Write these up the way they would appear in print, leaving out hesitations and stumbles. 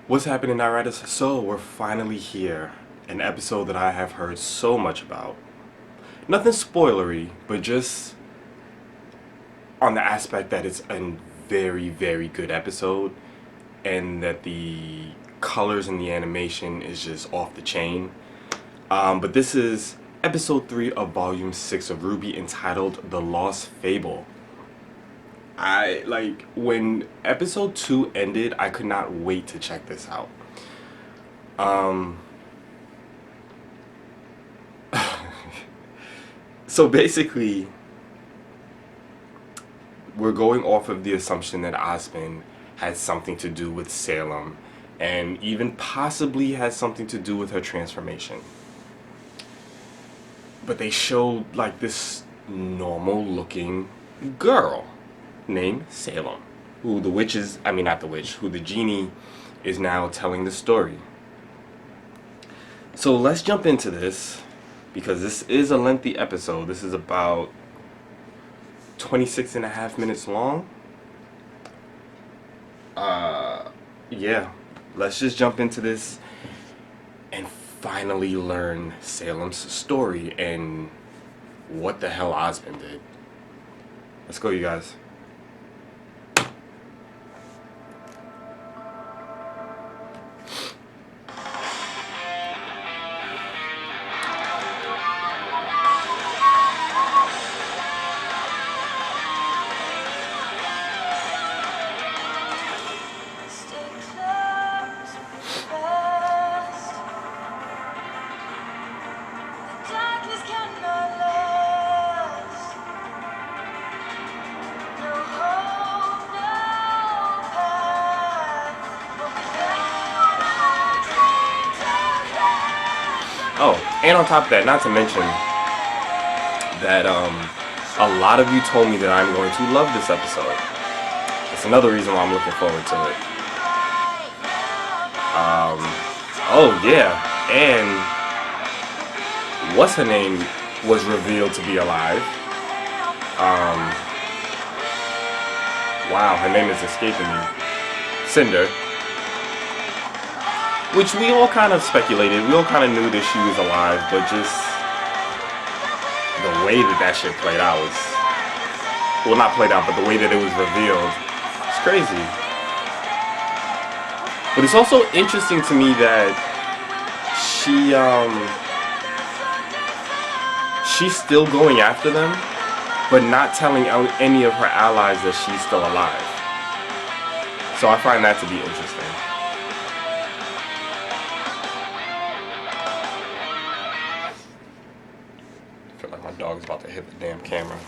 What's happening, Night Riders? So, we're finally here. An episode that I have heard so much about. Nothing spoilery, but just on the aspect that it's a very, very good episode and that the colors and the animation is just off the chain. But this is episode 3 of volume 6 of RWBY entitled The Lost Fable. When episode 2 ended, I could not wait to check this out. So basically, we're going off of the assumption that Osmond had something to do with Salem, and even possibly has something to do with her transformation. But they showed like this normal looking girl named Salem, who the witch is, who the genie is now telling the story. So let's jump into this, because this is a lengthy episode. This is about 26 and a half minutes long. Yeah, let's just jump into this and finally learn Salem's story and what the hell Osmond did. Let's go, you guys. Oh, and on top of that, not to mention that a lot of you told me that I'm going to love this episode. It's another reason why I'm looking forward to it. Oh yeah, and what's her name was revealed to be alive. Wow, her name is escaping me. Cinder. Which we all kind of speculated. We all kind of knew that she was alive, but just the way that shit played out was... Well, not played out, but the way that it was revealed. It's crazy. But it's also interesting to me that she's still going after them, but not telling any of her allies that she's still alive. So I find that to be interesting. I feel like my dog's about to hit the damn camera.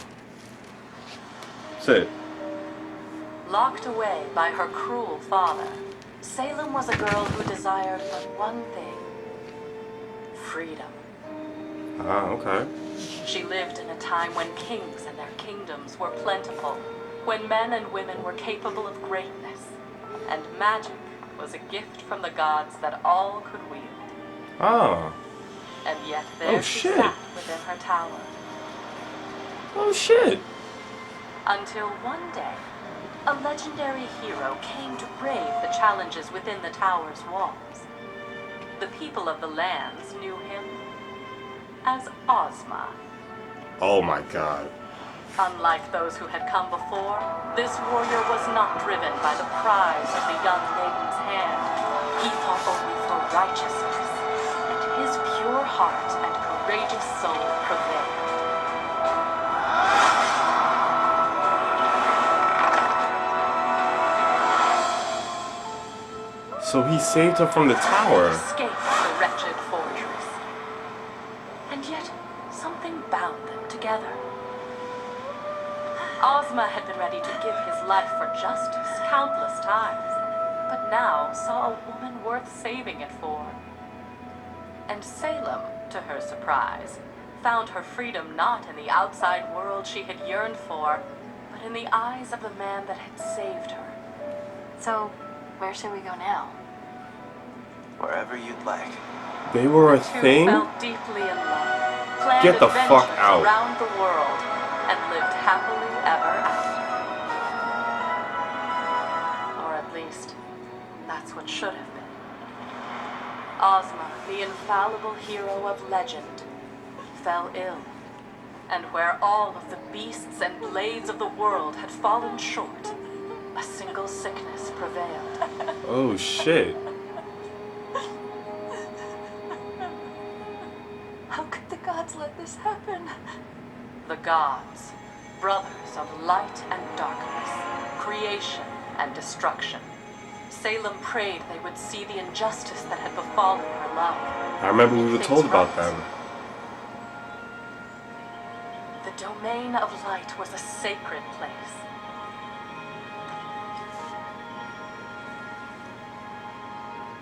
Sit. Locked away by her cruel father, Salem was a girl who desired but one thing: freedom. Ah, okay. She lived in a time when kings and their kingdoms were plentiful, when men and women were capable of greatness, and magic was a gift from the gods that all could wield. Ah. And yet there she sat within her tower. Oh shit. Until one day, a legendary hero came to brave the challenges within the tower's walls. The people of the lands knew him as Ozma. Oh my god. Unlike those who had come before, this warrior was not driven by the prize of the young maiden's hand. He fought only for righteousness, and his pure heart and courageous soul prevailed. So he saved her from the tower. Escaped the wretched fortress. And yet, something bound them together. Ozma had been ready to give his life for justice countless times, but now saw a woman worth saving it for. And Salem, to her surprise, found her freedom not in the outside world she had yearned for, but in the eyes of the man that had saved her. So, where should we go now? Wherever you'd like. They were a Two thing? fell deeply in love, planned Get the fuck adventures out. around the world, and lived happily ever after. Or at least, that's what should have been. Ozma, the infallible hero of legend, fell ill. And where all of the beasts and blades of the world had fallen short, a single sickness prevailed. Oh shit. How could the gods let this happen? The gods, brothers of light and darkness, creation and destruction. Salem prayed they would see the injustice that had befallen her love. I remember we were Things told about right. them. The domain of light was a sacred place.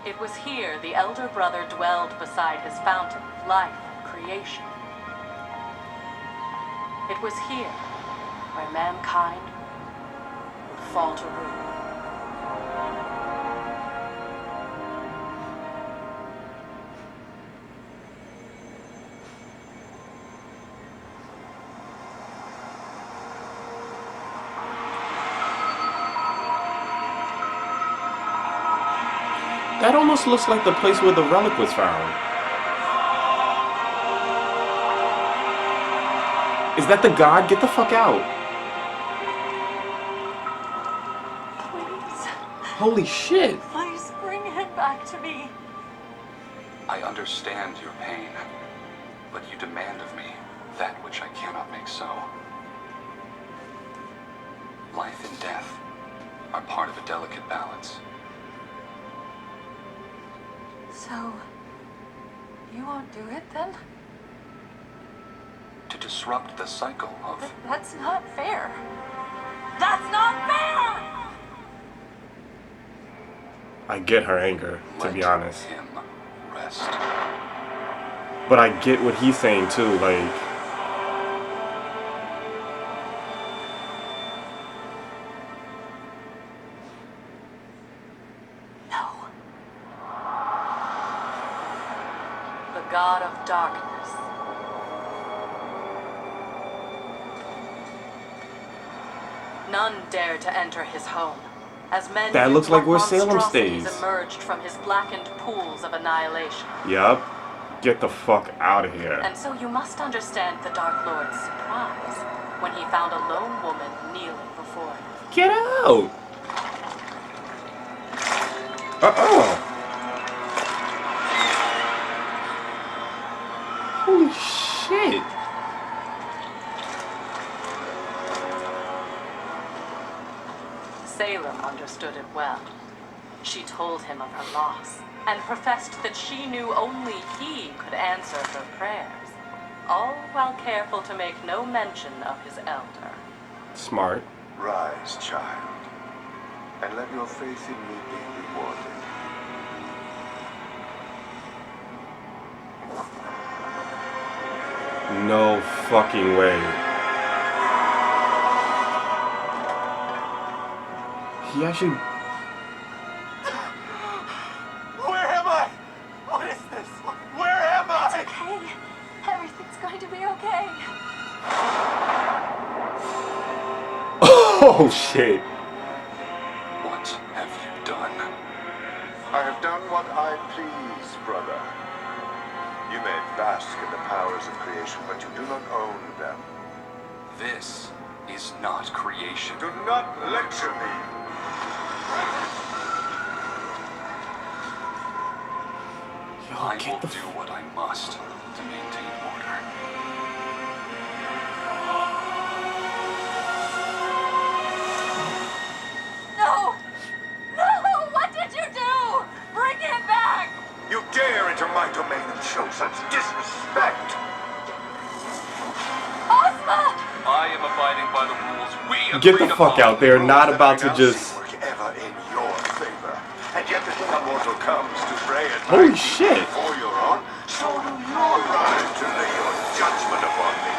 It was here the elder brother dwelled beside his fountain of life and creation. It was here where mankind would fall to ruin. That almost looks like the place where the relic was found. Is that the god? Get the fuck out. Please, Holy shit. please bring him back to me. I understand your pain, but you demand of me that which I cannot make so. Life and death are part of a delicate balance. So, you won't do it then? To disrupt the cycle of... That's not fair. That's not fair! I get her anger, to be honest. him rest. But I get what he's saying too, like... No. The god of darkness. None dared to enter his home, as men That knew looks like what where Salem monstrosities stays. emerged from his blackened pools of annihilation. Yup. Get the fuck out of here. And so you must understand the Dark Lord's surprise when he found a lone woman kneeling before him. Get out! Holy shit. Salem understood it well. She told him of her loss, and professed that she knew only he could answer her prayers, all while careful to make no mention of his elder. Smart. Rise, child, and let your faith in me be rewarded. No fucking way. He actually... Where am I? What is this? Where am I? Okay. Everything's going to be okay. Oh shit. What have you done? I have done what I please, brother. You may bask in the powers of creation, but you do not own them. This is not creation. Do not lecture me. I Get will the do what I must to maintain order. No! No! What did you do? Bring him back! You dare enter my domain and show such disrespect! Ozma! I am abiding by the rules we Get the agreed fuck upon. out. They're not about to Nothing else just... work ever in your favor. And yet the king of mortal comes to pray at Holy my feet shit. before your own. So do you arrive to lay your judgment upon me.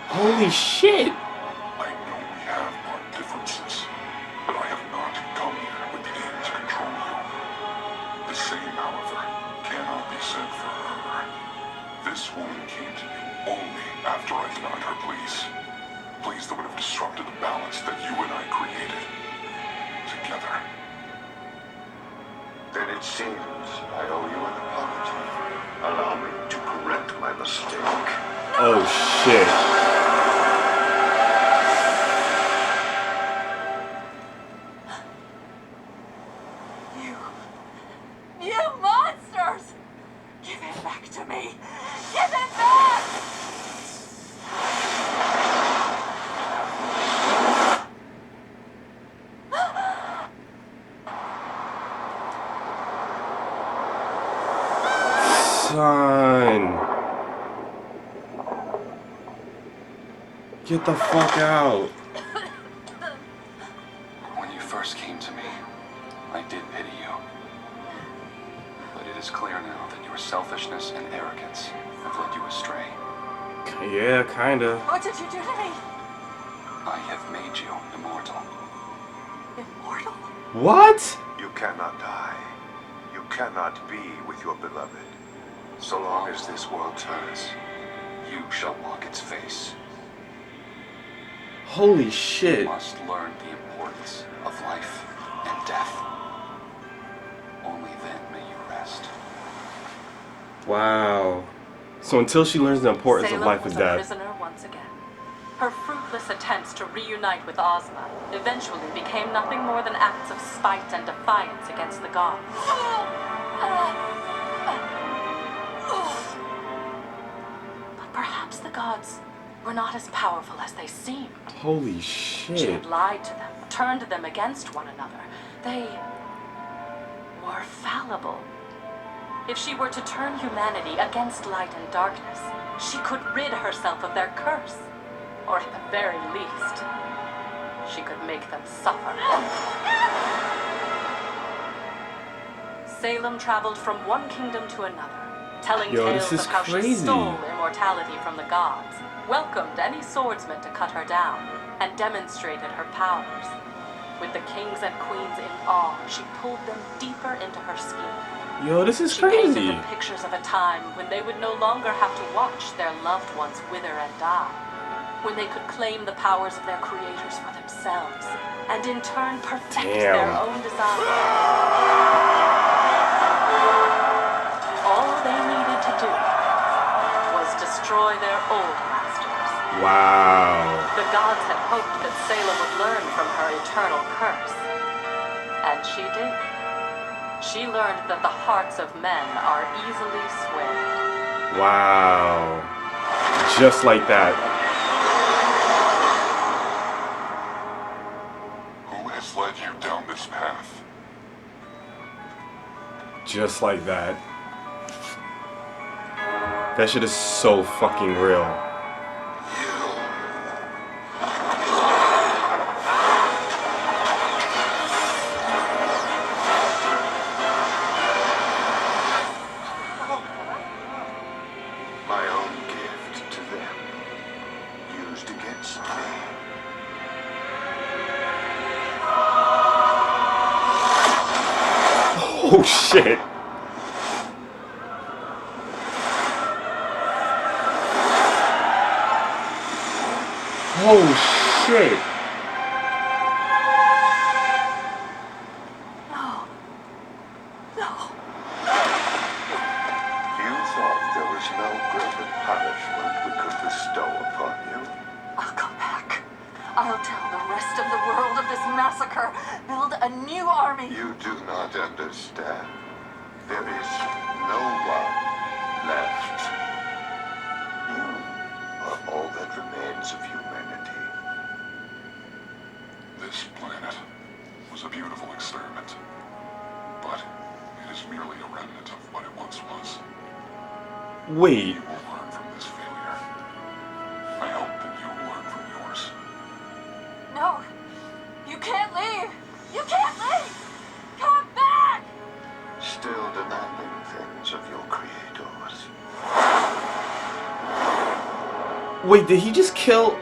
Holy shit. I know we have our differences, but I have not come here with the aim to control you. The same, however, cannot be said for her. This woman came to you only after I denied her pleas. Pleas that would have disrupted the balance that you and I created. Together. Then it seems I owe you an apology. Allow me to correct my mistake. Oh shit. You monsters! Give it back to me! Give it back! Son. Get the fuck out. When you first came to me, I did pity you. But it is clear now that your selfishness and arrogance have led you astray. Yeah, kinda. What did you do to me? I have made you immortal. Immortal? What? You cannot die. You cannot be with your beloved. So long as this world turns, You shall walk its face. Holy You shit. must learn the importance of life and death. Only then may you rest. Wow. So until she learns the importance of Salem life was and a death. prisoner once again. Her fruitless attempts to reunite with Ozma eventually became nothing more than acts of spite and defiance against the gods. But perhaps the gods were not as powerful as they seemed. Holy She shit. had lied to them, turned them against one another. They were fallible. If she were to turn humanity against light and darkness, she could rid herself of their curse. Or at the very least, she could make them suffer. Salem traveled from one kingdom to another, telling Yo, tales this is of how she crazy. stole immortality from the gods, welcomed any swordsman to cut her down, and demonstrated her powers. With the kings and queens in awe, she pulled them deeper into her scheme. Yo, this is She painted crazy. them pictures of a time when they would no longer have to watch their loved ones wither and die, when they could claim the powers of their creators for themselves, and in turn perfect their Damn. own design. All they needed to do was destroy their old masters. Wow. The gods had hoped that Salem would learn from her eternal curse. And she did. She learned that the hearts of men are easily swayed. Wow. Just like that. Who has led you down this path? Just like that. That shit is so fucking real. my own gift to them, used against me. Oh shit. Oh shit. No. No. You thought there was no greater punishment we could bestow upon you? I'll come back. I'll tell the rest of the world of this massacre. Build a new army. You do not understand. There is no one left. You are all that remains of humanity. This planet was a beautiful experiment, but it is merely a remnant of what it once was. Wait. You will learn from this failure. I hope that you will learn from yours. No. You can't leave. You can't leave. Come back. Still demanding things of your creators. Wait, did he just kill?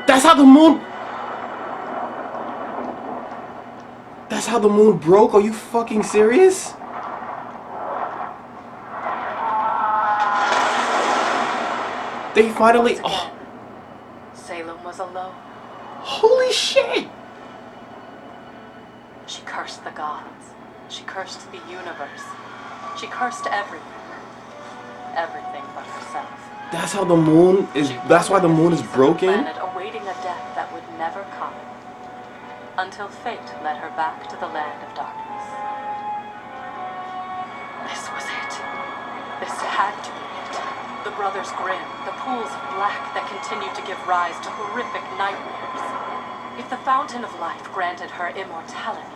That's how the moon. That's how the moon broke? Are you fucking serious? They finally. Once again, Oh, Salem was alone. holy shit! She cursed the gods. She cursed the universe. She cursed everything. Everything but herself. That's how the moon is. She That's why the moon is wandered the face of the broken. planet, awaiting a death that would never come, until fate led her back to the land of darkness. This was it. This had to be it. The Brothers Grimm, the pools of black that continued to give rise to horrific nightmares. If the Fountain of Life granted her immortality,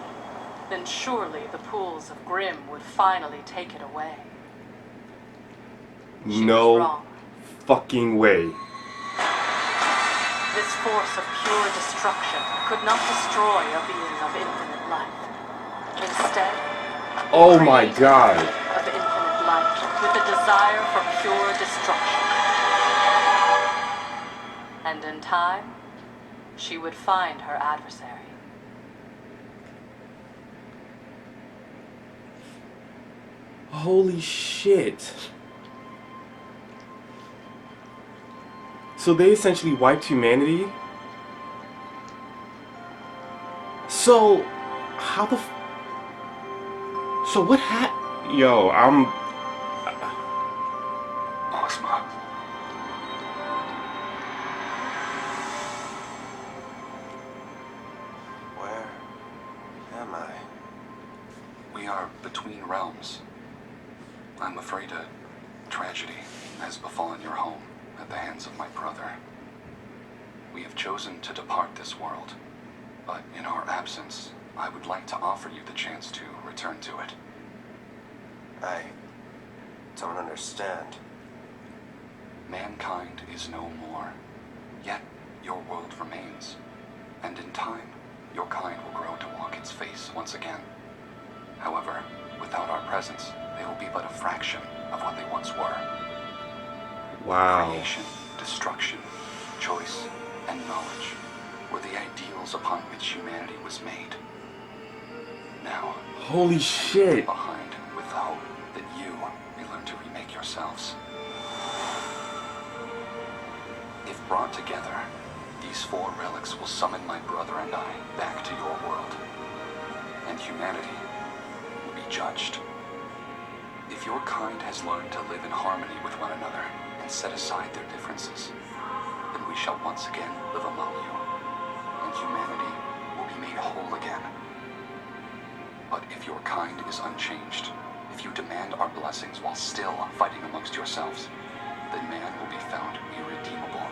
then surely the pools of Grimm would finally take it away. She was No wrong. fucking way. This force of pure destruction could not destroy a being of infinite life. Instead, it Oh my created God. a being of infinite life with a desire for pure destruction. And in time, she would find her adversary. Holy shit. So they essentially wiped humanity? So, how the so what Yo, Ozma. Where am I? We are between realms. I'm afraid a tragedy has befallen your home at the hands of my brother. We have chosen to depart this world, but in our absence, I would like to offer you the chance to return to it. I don't understand. Mankind is no more, yet your world remains, and in time, your kind will grow to walk its face once again. However, without our presence, they will be but a fraction of what they once were. wow. Creation, destruction, choice, and knowledge were the ideals upon which humanity was made. Now, Holy shit. behind with the hope that you may learn to remake yourselves. If brought together, these four relics will summon my brother and I back to your world, and humanity will be judged. If your kind has learned to live in harmony with one another and set aside their differences, then we shall once again live among you, and humanity will be made whole again. But if your kind is unchanged, if you demand our blessings while still fighting amongst yourselves, then man will be found irredeemable,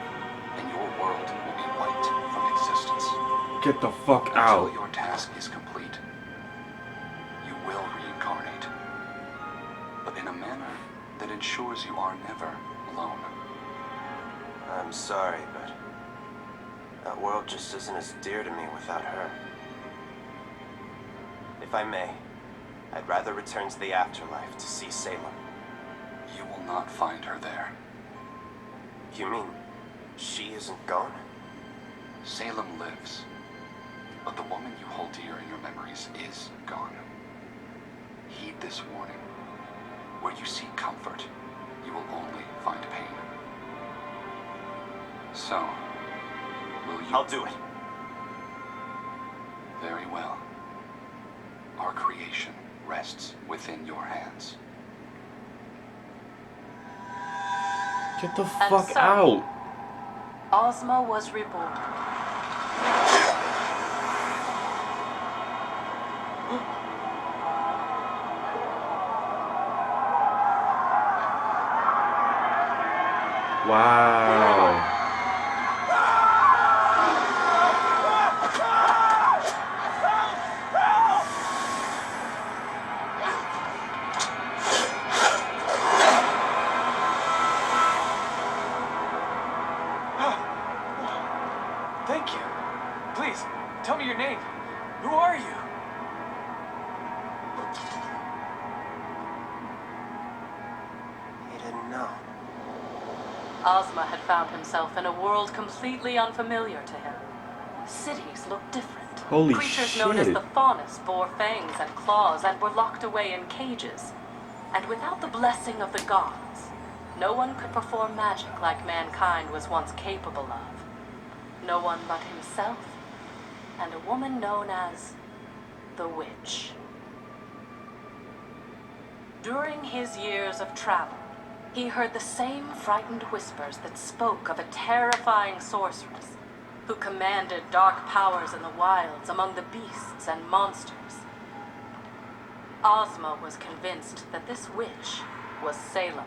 and your world will be wiped from existence. Get the fuck Until out. your task is complete, you will reincarnate, but in a manner that ensures you are never alone. I'm sorry, but that world just isn't as dear to me without her. If I may, I'd rather return to the afterlife to see Salem. You will not find her there. You mean she isn't gone? Salem lives, but the woman you hold dear in your memories is gone. Heed this warning. Where you seek comfort, you will only find pain. So, will you... I'll do it. Very well. Our creation rests within your hands. Get the And fuck so- out. Ozma was reborn. Wow. Thank you. Please, tell me your name. Who are you? He didn't know. Ozma had found himself in a world completely unfamiliar to him. Cities looked different. Holy Creatures known as shit. the Faunus bore fangs and claws and were locked away in cages. And without the blessing of the gods, no one could perform magic like mankind was once capable of. No one but himself and a woman known as the Witch. During his years of travel, he heard the same frightened whispers that spoke of a terrifying sorceress who commanded dark powers in the wilds among the beasts and monsters. Ozma was convinced that this witch was Salem,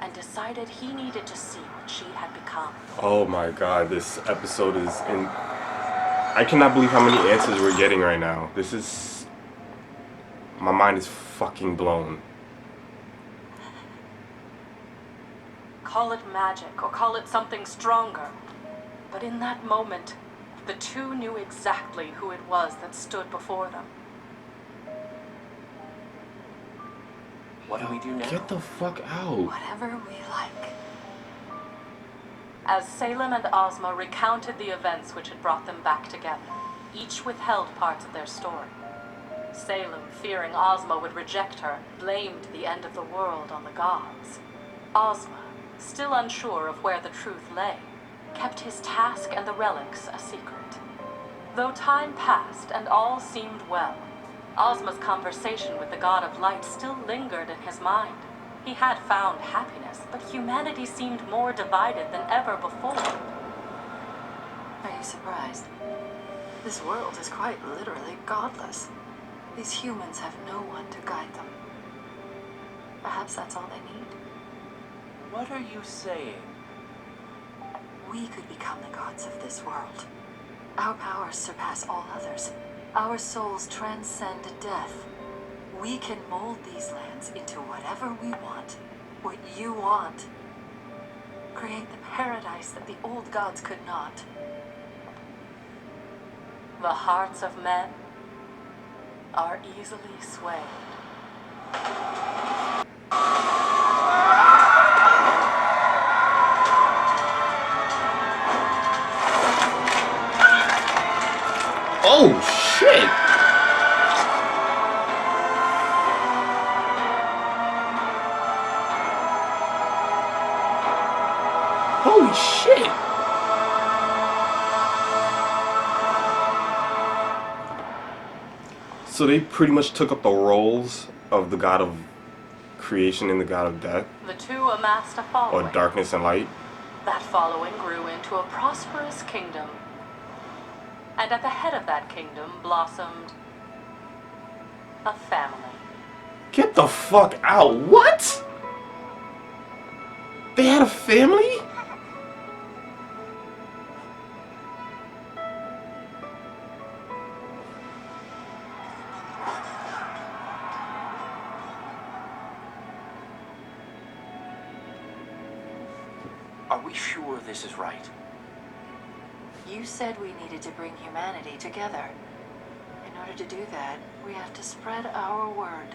and decided he needed to see what she had become. Oh my god, this episode is in... I cannot believe how many answers we're getting right now. This is... My mind is fucking blown. Call it magic or call it something stronger. But in that moment, the two knew exactly who it was that stood before them. What do we do now? Get the fuck out. Whatever we like. As Salem and Ozma recounted the events which had brought them back together, each withheld parts of their story. Salem, fearing Ozma would reject her, blamed the end of the world on the gods. Ozma, still unsure of where the truth lay, kept his task and the relics a secret. Though time passed and all seemed well, Ozma's conversation with the god of light still lingered in his mind. He had found happiness, but humanity seemed more divided than ever before. Are you surprised? This world is quite literally godless. These humans have no one to guide them. Perhaps that's all they need. What are you saying? We could become the gods of this world. Our powers surpass all others. Our souls transcend death. We can mold these lands into whatever we want, what you want. Create the paradise that the old gods could not. The hearts of men are easily swayed. Oh shit! Holy shit! So they pretty much took up the roles of the god of creation and the god of death, The two amassed a following. or darkness and light. That following grew into a prosperous kingdom. And at the head of that kingdom blossomed a family. Get the fuck out! What? They had a family? Are we sure this is right? You said we needed to bring humanity together. In order to do that, we have to spread our word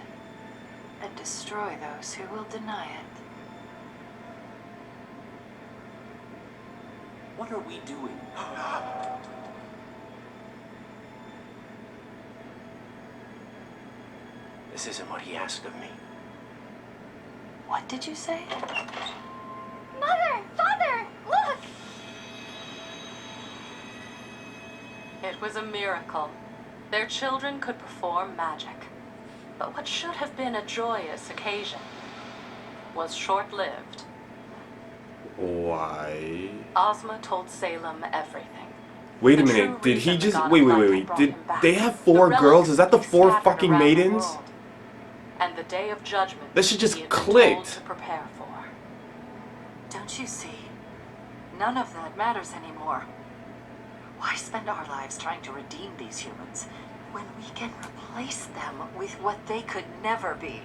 and destroy those who will deny it. What are we doing? This isn't what he asked of me. What did you say? Mother! Father! Look! It was a miracle. Their children could perform magic. But what should have been a joyous occasion was short-lived. Why? Ozma told Salem everything. Wait a The minute, true did he reason the just... god Wait, of wait, light wait, had wait. brought Did him back. they have The 4 relics girls? Is that the he 4 scattered fucking around the maidens? world. And the day of judgment That shit just he had been clicked. told to prepare for. Don't you see? None of that matters anymore. Why spend our lives trying to redeem these humans when we can replace them with what they could never be?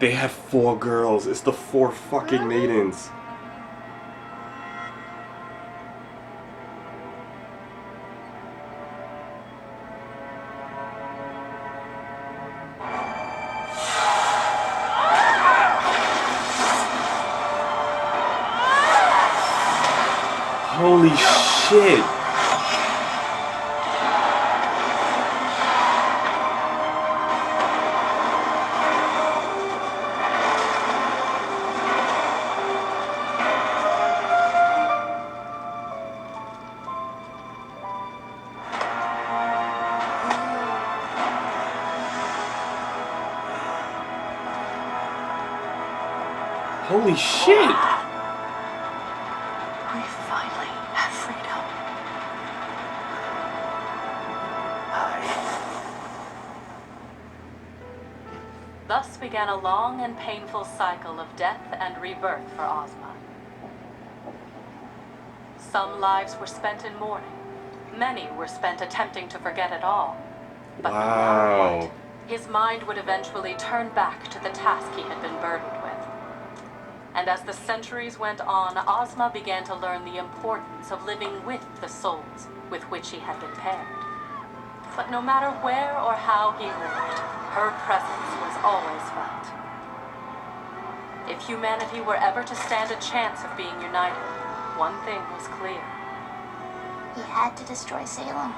They have 4 girls. It's the 4 fucking maidens. Holy shit. Holy shit! We finally have freedom. Thus began a long and painful cycle of death and rebirth for Ozma. Some lives were spent in mourning. Many were spent attempting to forget it all. But no matter Wow. what, his mind would eventually turn back to the task he had been burdened with. And as the centuries went on, Ozma began to learn the importance of living with the souls with which he had been paired. But no matter where or how he lived, her presence was always felt. If humanity were ever to stand a chance of being united, one thing was clear. He had to destroy Salem.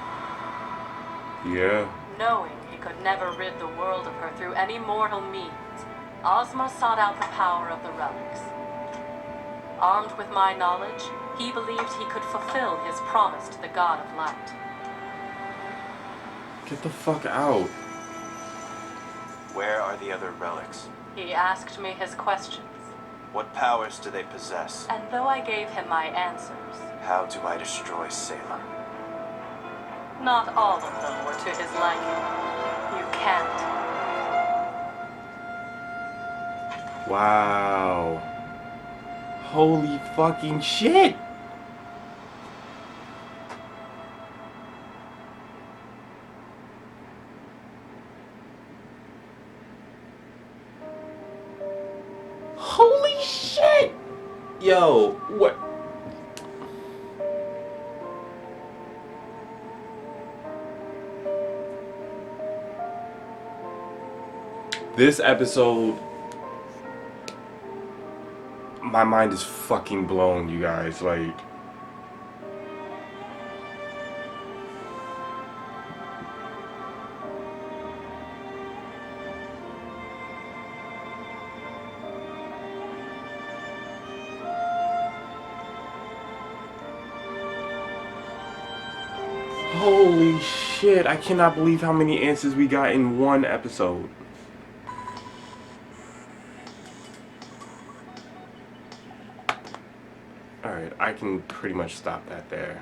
Yeah. Knowing he could never rid the world of her through any mortal means, Ozma sought out the power of the relics. Armed with my knowledge, he believed he could fulfill his promise to the God of Light. Get the fuck out. Where are the other relics? He asked me his questions, What powers do they possess? and though I gave him my answers, How do I destroy Salem? not all of them were to his liking. You can't. Wow. Holy fucking shit. Holy shit. Yo, what? This episode, my mind is fucking blown, you guys. Like, holy shit, I cannot believe how many answers we got in one episode. Alright, I can pretty much stop that there.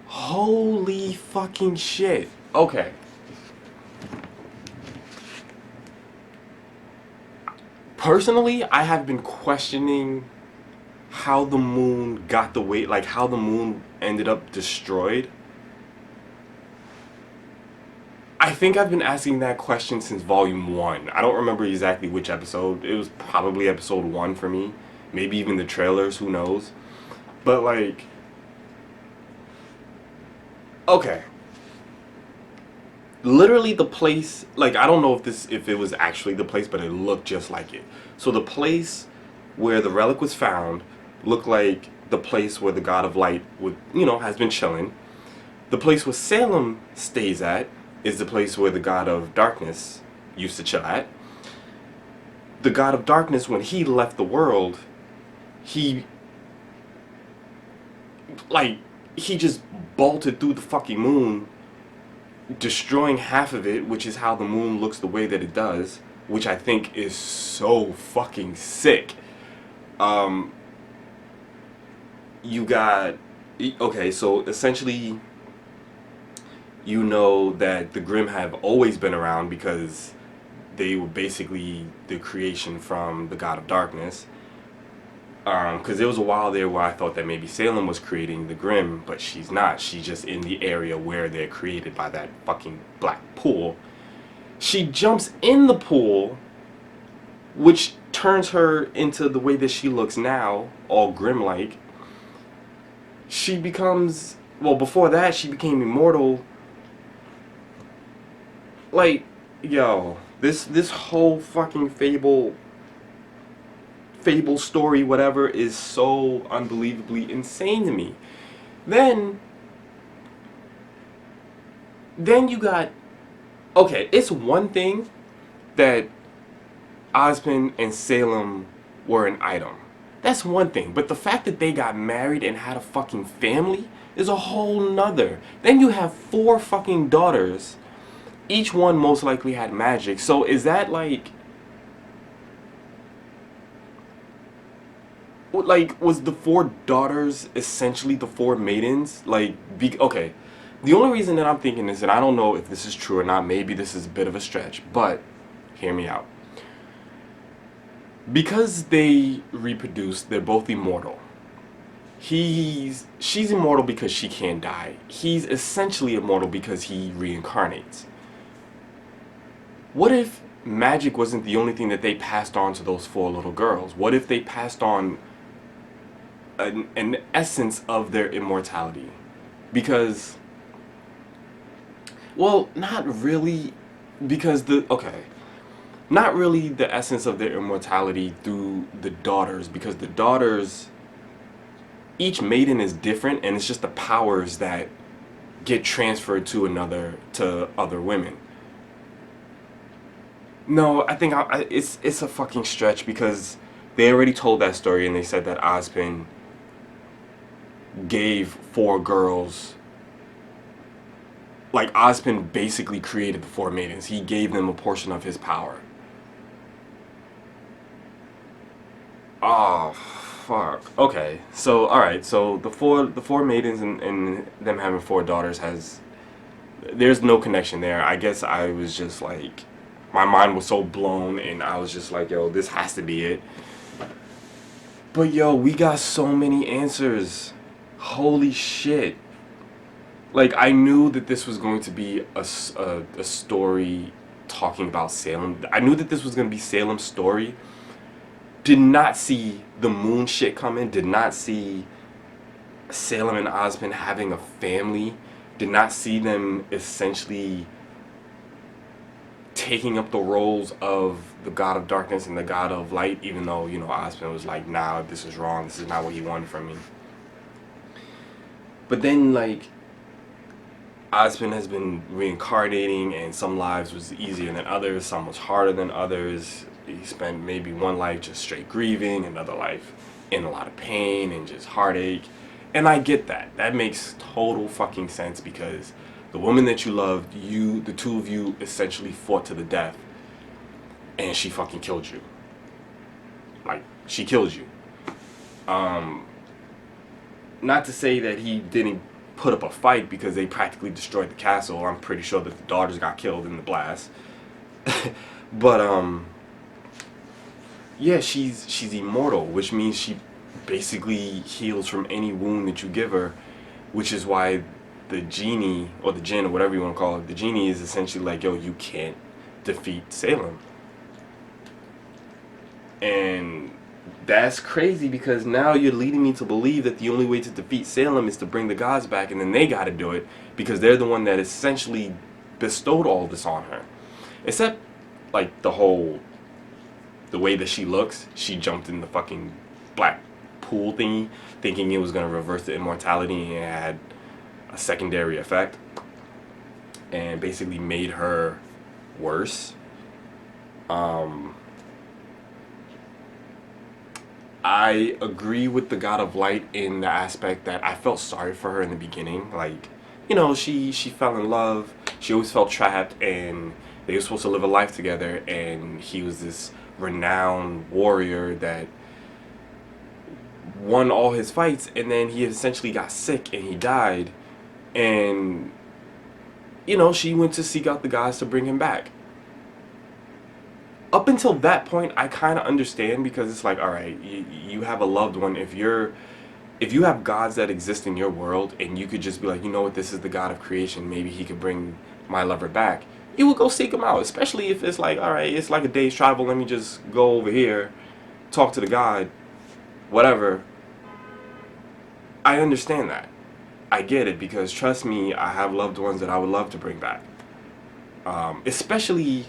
Holy fucking shit. Okay. Personally, I have been questioning how the moon got the way, like how the moon ended up destroyed. I think I've been asking that question since volume 1. I don't remember exactly which episode. It was probably episode 1 for me. Maybe even the trailers, who knows. But like, okay. Literally the place, like, I don't know if it was actually the place, but it looked just like it. So the place where the relic was found looked like the place where the God of Light would, has been chilling. The place where Salem stays at is the place where the God of Darkness used to chill at. The God of Darkness, when he left the world, he just bolted through the fucking moon, destroying half of it, which is how the moon looks the way that it does, which I think is so fucking sick. You got, okay, so essentially, you know that the Grimm have always been around because they were basically the creation from the God of Darkness. Because there was a while there where I thought that maybe Salem was creating the Grimm, but she's not. She's just in the area where they're created by that fucking black pool. She jumps in the pool, which turns her into the way that she looks now, all Grimm-like. She becomes, well, before that, she became immortal. Like, yo, this whole fucking Fable story, whatever, is so unbelievably insane to me. Then you got, okay, it's one thing that Ozpin and Salem were an item. That's one thing. But the fact that they got married and had a fucking family is a whole nother. Then you have 4 fucking daughters each one most likely had magic. So is that like was the four daughters essentially the four maidens? Okay, the only reason that I'm thinking this, and I don't know if this is true or not, maybe this is a bit of a stretch, but hear me out. Because they reproduce, they're both immortal. She's immortal because she can't die. He's essentially immortal because he reincarnates. What if magic wasn't the only thing that they passed on to those four little girls? What if they passed on an essence of their immortality? Because, well, not really, because not really the essence of their immortality through the daughters, because the daughters, each maiden is different, and it's just the powers that get transferred to other women. No, I think it's a fucking stretch, because they already told that story, and they said that Ozpin gave four girls, like Ozpin basically created the four maidens. He gave them a portion of his power. Oh, fuck. Okay, so alright, so the four maidens and them having four daughters there's no connection there. I guess I was just like, my mind was so blown, and I was just like, yo, this has to be it. But yo, we got so many answers. Holy shit. Like, I knew that this was going to be a story talking about Salem. I knew that this was going to be Salem's story. Did not see the moon shit coming. Did not see Salem and Ozpin having a family. Did not see them essentially taking up the roles of the god of darkness and the god of light, even though, Ozpin was like, nah, this is wrong. This is not what he wanted from me. But then, like, Ozpin has been reincarnating, and some lives was easier than others, some was harder than others. He spent maybe one life just straight grieving, another life in a lot of pain and just heartache. And I get that. That makes total fucking sense, because the woman that you loved, the two of you essentially fought to the death, and she fucking killed you. Like, she killed you. Not to say that he didn't put up a fight, because they practically destroyed the castle. I'm pretty sure that the daughters got killed in the blast. But yeah, she's immortal, which means she basically heals from any wound that you give her, which is why the genie, or the djinn, or whatever you want to call it, the genie is essentially like, yo, you can't defeat Salem. And that's crazy, because now you're leading me to believe that the only way to defeat Salem is to bring the gods back, and then they gotta do it, because they're the one that essentially bestowed all this on her. Except, like, the way that she looks. She jumped in the fucking black pool thingy, thinking it was gonna reverse the immortality, and it had a secondary effect, and basically made her worse. I agree with the God of Light in the aspect that I felt sorry for her in the beginning. Like, she fell in love. She always felt trapped, and they were supposed to live a life together, and he was this renowned warrior that won all his fights, and then he essentially got sick and he died, and she went to seek out the gods to bring him back. Up until that point, I kind of understand, because it's like, alright, you have a loved one. If you have gods that exist in your world, and you could just be like, you know what, this is the god of creation, maybe he could bring my lover back, you would go seek him out. Especially if it's like, alright, it's like a day's travel, let me just go over here, talk to the god, whatever. I understand that. I get it, because trust me, I have loved ones that I would love to bring back. Especially,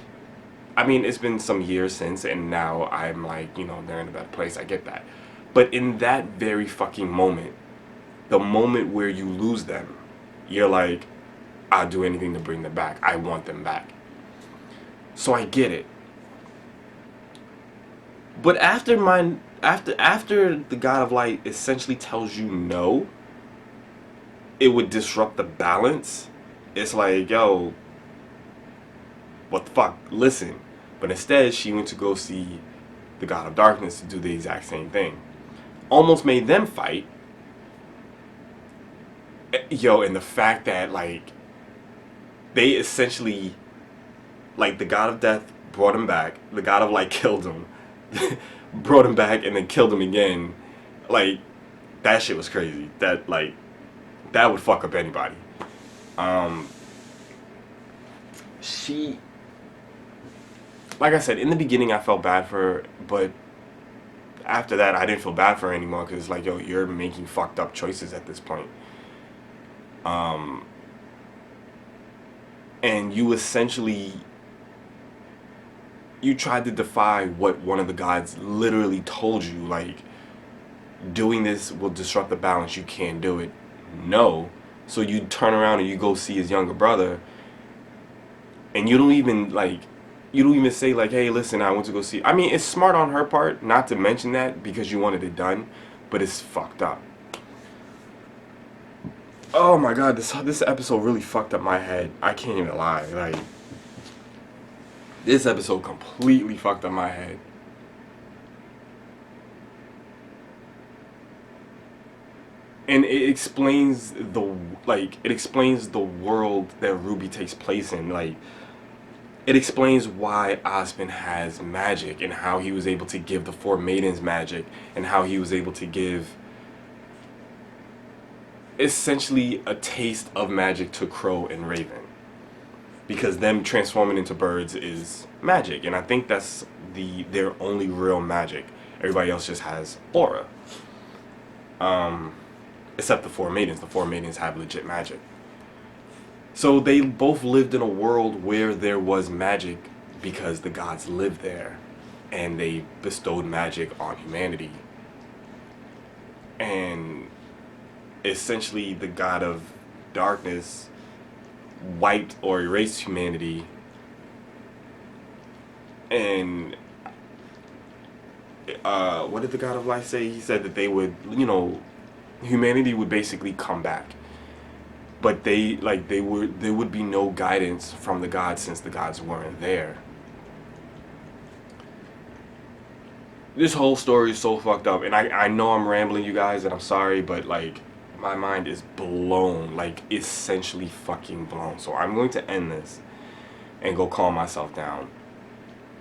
I mean, it's been some years since, and now I'm like, they're in a better place. I get that. But in that very fucking moment, the moment where you lose them, you're like, I'll do anything to bring them back. I want them back. So I get it. But after the God of Light essentially tells you no, it would disrupt the balance. It's like, yo, what the fuck, listen. But instead, she went to go see the God of Darkness to do the exact same thing. Almost made them fight. Yo, and the fact that, like, they essentially, like, the God of Death brought him back. The God of Light killed him. Brought him back and then killed him again. Like, that shit was crazy. That, like, that would fuck up anybody. She, like I said, in the beginning I felt bad for her, but after that I didn't feel bad for her anymore, because, like, yo, you're making fucked up choices at this point. And you essentially, you tried to defy what one of the gods literally told you, like, doing this will disrupt the balance, you can't do it. No. So you turn around and you go see his younger brother, and you don't even, like, you don't even say, like, hey, listen, I went to go see. I mean, it's smart on her part not to mention that because you wanted it done, but it's fucked up. Oh my god, this episode really fucked up my head. I can't even lie. Like, this episode completely fucked up my head. And it explains the world that RWBY takes place in. Like, it explains why Osmond has magic, and how he was able to give the four maidens magic, and how he was able to give essentially a taste of magic to Crow and Raven, because them transforming into birds is magic, and I think that's their only real magic. Everybody else just has aura. Except the four maidens. The four maidens have legit magic. So they both lived in a world where there was magic because the gods lived there, and they bestowed magic on humanity. And essentially the God of Darkness wiped or erased humanity, and what did the God of Light say? He said that they would, humanity would basically come back, but there would be no guidance from the gods since the gods weren't there. This whole story is so fucked up, and I know I'm rambling, you guys, and I'm sorry, but, like, my mind is blown, like, essentially fucking blown. So I'm going to end this and go calm myself down.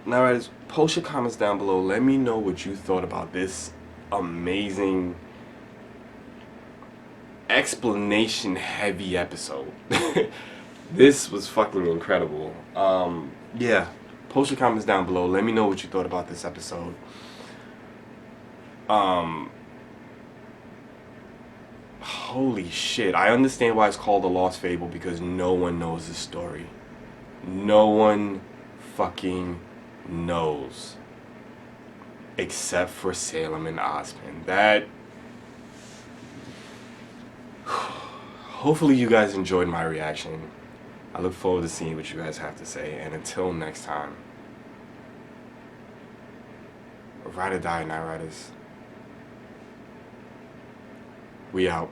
Now, guys, post your comments down below. Let me know what you thought about this amazing, explanation heavy episode. This was fucking incredible. Yeah, post your comments down below. Let me know what you thought about this episode. Holy shit, I understand why it's called a lost fable, because no one knows this story. No one fucking knows, except for Salem and Osmond. That, hopefully you guys enjoyed my reaction. I look forward to seeing what you guys have to say, and until next time, ride or die, Night Riders. We out.